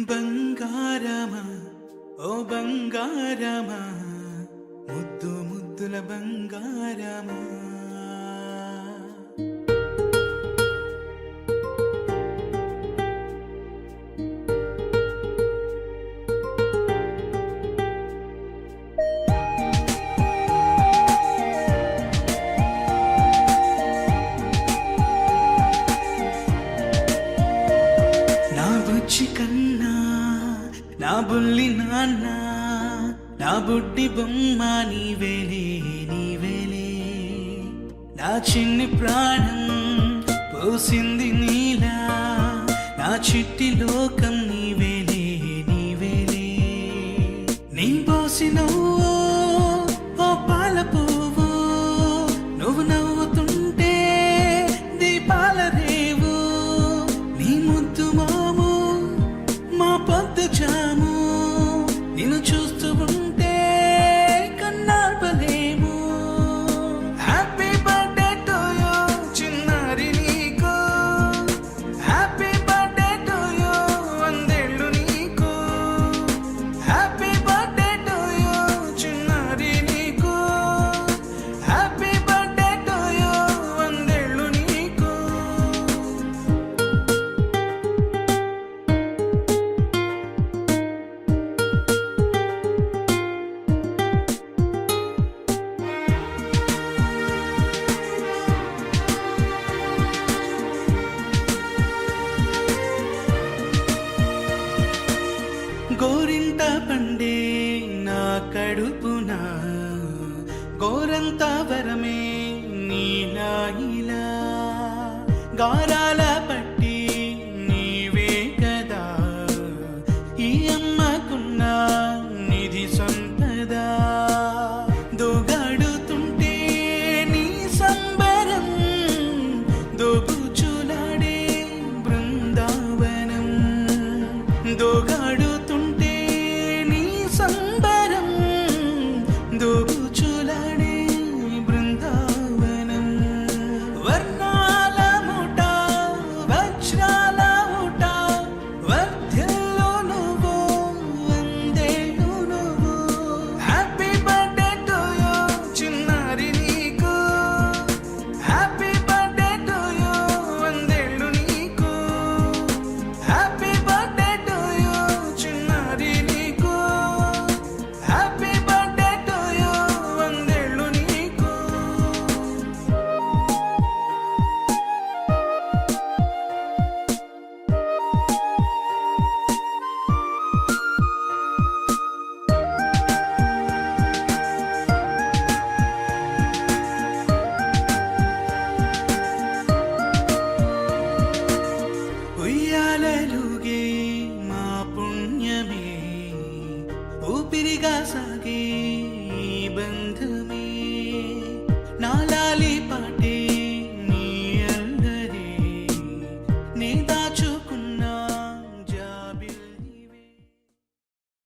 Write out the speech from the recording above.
బంగారమా ఓ బంగారమా ముద్దు ముద్దుల బంగారమా నా బుజ్జి కన్నా నా బుల్లి నాన్న నా బుడ్డి బొమ్మ నీవేలే నీవేలే నా చిన్ని ప్రాణం పోసింది నీలా నా చిట్టి లోకం నీవేలే నీవేలే నీ పోసినవో ఓ పాల పువ్వు నువ్వు నవ్వుతుంటే దీపాల రేవు నీ ముద్దు మాము మా పొద్దు జాము నిన్ను చూస్తూ ఉంటే కన్నార్పలేము హ్యాపీ బర్త్డే టు యూ చిన్నారి నీకు హ్యాపీ బర్త్డే టు యూ వందేళ్ళు నీకు హ్యాపీ బర్త్డే టు యూ చిన్నారి నీకు హ్యాపీ బర్త్డే టు యూ వందేళ్ళు నీకు గోరింట పండే నా కడుపున గోరంత వరమే నీలా ఇలా గారాల పట్టి నీవే కదా ఈ అమ్మకున్న నిధి సంపద దోగాడుతుంటే నీ సంబరం దోబుచులాడే బృందావనం దోగాడుతుంటే నీ సంబరం దోబుచులాడే బృందావనం వర్ణాల ముఠ వజ్రాల ముఠ వర్ధిల్లు నువ్వు వందేళ్ళు నువ్వు హ్యాపీ బర్త్డే టు యూ చిన్నారి నీకు హ్యాపీ బర్త్డే టు యూ వందేళ్ళు నీకు హ్యాపీ బర్త్డే టు యూ చిన్నారి నీకు హ్యాపీ బర్త్డే టు యూ వందేళ్ళు నీకు ఉయ్యాలలుగే మా పుణ్యమే ఊపిరిగా సాగే ఈ బంధమే నాలాలి